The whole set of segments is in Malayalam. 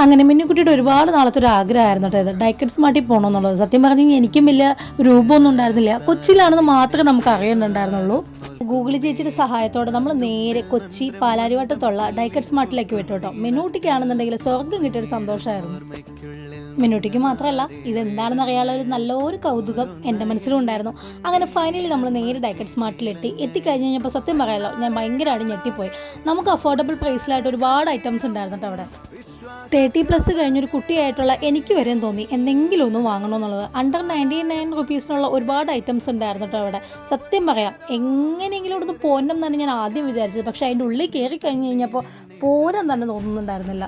അങ്ങനെ മിന്നുക്കുട്ടിയുടെ ഒരുപാട് നാളത്തെ ഒരു ആഗ്രഹമായിരുന്നു കേട്ടോ ഇത് ഡൈക്കറ്റ് സ്മാർട്ടിൽ പോകണമെന്നുള്ളത്. സത്യം പറഞ്ഞു കഴിഞ്ഞാൽ എനിക്കും വലിയ രൂപമൊന്നും ഉണ്ടായിരുന്നില്ല, കൊച്ചിയിലാണെന്ന് മാത്രമേ നമുക്ക് അറിയുന്നുണ്ടായിരുന്നുള്ളൂ. ഗൂഗിൾ ചേച്ചിയുടെ സഹായത്തോടെ നമ്മൾ നേരെ കൊച്ചി പാലാരിവട്ടത്തുള്ള ഡൈക്കറ്റ് സ്മാർട്ടിലേക്ക് വിട്ടു കേട്ടോ. മിന്നൂട്ടിക്കാണെന്നുണ്ടെങ്കിൽ സ്വർഗം കിട്ടിയൊരു സന്തോഷമായിരുന്നു. മിന്നൂട്ടിക്ക് മാത്രമല്ല, ഇതെന്താണെന്ന് അറിയാനുള്ള ഒരു നല്ലൊരു കൗതുകം എൻ്റെ മനസ്സിലും ഉണ്ടായിരുന്നു. അങ്ങനെ ഫൈനലി നമ്മൾ നേരെ ഡൈക്കറ്റ് സ്മാർട്ടിലെത്തി. എത്തിക്കഴിഞ്ഞ് കഴിഞ്ഞപ്പോൾ സത്യം പറയാമല്ലോ, ഞാൻ ഭയങ്കരമായിട്ട് ഞെട്ടിപ്പോയി. നമുക്ക് അഫോർഡബിൾ പ്രൈസിലായിട്ട് ഒരുപാട് ഐറ്റംസ് ഉണ്ടായിരുന്നു കേട്ടോ അവിടെ. 30+ കഴിഞ്ഞൊരു കുട്ടിയായിട്ടുള്ള എനിക്ക് വരെയും തോന്നി എന്തെങ്കിലും ഒന്ന് വാങ്ങണമെന്നുള്ളത്. അണ്ടർ 99 റുപ്പീസിനുള്ള ഒരുപാട് ഐറ്റംസ് ഉണ്ടായിരുന്നു കേട്ടോ അവിടെ. സത്യം പറയാം, എങ്ങനെയെങ്കിലും ഇവിടെ നിന്ന് പോരണം എന്നാണ് ഞാൻ ആദ്യം വിചാരിച്ചത്. പക്ഷേ അതിൻ്റെ ഉള്ളിൽ കയറി കഴിഞ്ഞ് കഴിഞ്ഞപ്പോൾ പോരാൻ തന്നെ തോന്നുന്നുണ്ടായിരുന്നില്ല.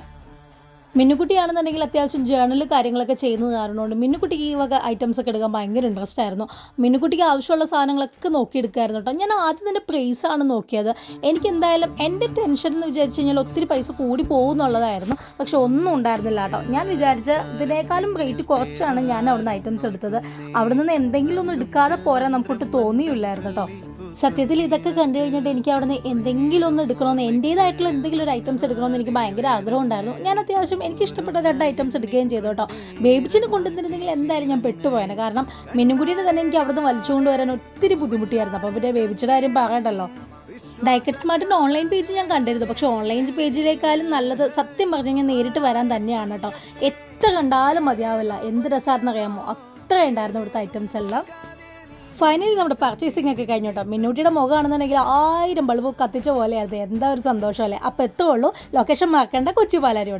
മിന്നുക്കുട്ടിയാണെന്നുണ്ടെങ്കിൽ അത്യാവശ്യം ജേർണൽ കാര്യങ്ങളൊക്കെ ചെയ്യുന്നത് കാരണമുണ്ട് മിന്നുക്കുട്ടിക്ക് ഈ വക ഐറ്റംസ് ഒക്കെ എടുക്കാൻ ഭയങ്കര ഇൻട്രസ്റ്റ് ആയിരുന്നു. മിന്നുക്കുട്ടിക്ക് ആവശ്യമുള്ള സാധനങ്ങളൊക്കെ നോക്കിയെടുക്കായിരുന്നു കേട്ടോ. ഞാൻ ആദ്യം തന്നെ പ്രൈസാണ് നോക്കിയത്. എനിക്ക് എന്തായാലും എൻ്റെ ടെൻഷൻ എന്ന് വിചാരിച്ചു കഴിഞ്ഞാൽ ഒത്തിരി പൈസ കൂടി പോകുന്നുള്ളതായിരുന്നു. പക്ഷെ ഒന്നും ഉണ്ടായിരുന്നില്ല കേട്ടോ. ഞാൻ വിചാരിച്ച ഇതിനേക്കാളും റേറ്റ് കുറച്ചാണ് ഞാൻ അവിടുന്ന് ഐറ്റംസ് എടുത്തത്. അവിടെ നിന്ന് എന്തെങ്കിലും ഒന്നും എടുക്കാതെ പോരാൻ നമുക്കൊട്ട് തോന്നിയില്ലായിരുന്നു കേട്ടോ. സത്യത്തിൽ ഇതൊക്കെ കണ്ടു കഴിഞ്ഞിട്ട് എനിക്ക് അവിടെ നിന്ന് എന്തെങ്കിലും ഒന്ന് എടുക്കണമെന്ന്, എൻ്റേതായിട്ടുള്ള എന്തെങ്കിലും ഒരു ഐറ്റംസ് എടുക്കണമെന്ന് എനിക്ക് ഭയങ്കര ആഗ്രഹം ഉണ്ടായിരുന്നു. ഞാൻ അത്യാവശ്യം എനിക്ക് ഇഷ്ടപ്പെട്ട 2 ഐറ്റംസ് എടുക്കുകയും ചെയ്തു കേട്ടോ. ബേബിച്ചിനെ കൊണ്ടുവന്നിരുന്നെങ്കിൽ എന്തായാലും ഞാൻ പെട്ടുപോയാണ്. കാരണം മിന്നുകുട്ടിയുടെ തന്നെ എനിക്ക് അവിടെ നിന്ന് വലിച്ചുകൊണ്ട് വരാൻ ഒത്തിരി ബുദ്ധിമുട്ടിയായിരുന്നു. അപ്പോൾ പിന്നെ ബേബിച്ചിയുടെ കാര്യം പറയണ്ടല്ലോ. ഡൈക്കറ്റ് സ്മാർട്ടിൻ്റെ ഓൺലൈൻ പേജ് ഞാൻ കണ്ടിരുന്നു. പക്ഷേ ഓൺലൈൻ പേജിലേക്കാളും നല്ലത് സത്യം പറഞ്ഞു കഴിഞ്ഞാൽ നേരിട്ട് വരാൻ തന്നെയാണ് കേട്ടോ. എത്ര കണ്ടാലും മതിയാവില്ല. എന്ത് രസമാണെന്നറിയാമോ, അത്ര ഉണ്ടായിരുന്നു ഇവിടുത്തെ ഐറ്റംസ് എല്ലാം. ഫൈനലി നമ്മുടെ പർച്ചേസിംഗ് ഒക്കെ കഴിഞ്ഞു കേട്ടോ. മിന്നൂട്ടിയുടെ മുഖമാണെന്നുണ്ടെങ്കിൽ 1000 ബൾബ് കത്തിച്ച പോലെയായിരുന്നു. എന്താ ഒരു സന്തോഷമല്ലേ. അപ്പോൾ എത്തുള്ളൂ. ലൊക്കേഷൻ മറക്കേണ്ട, കൊച്ചി പാലാരിവട്ടം.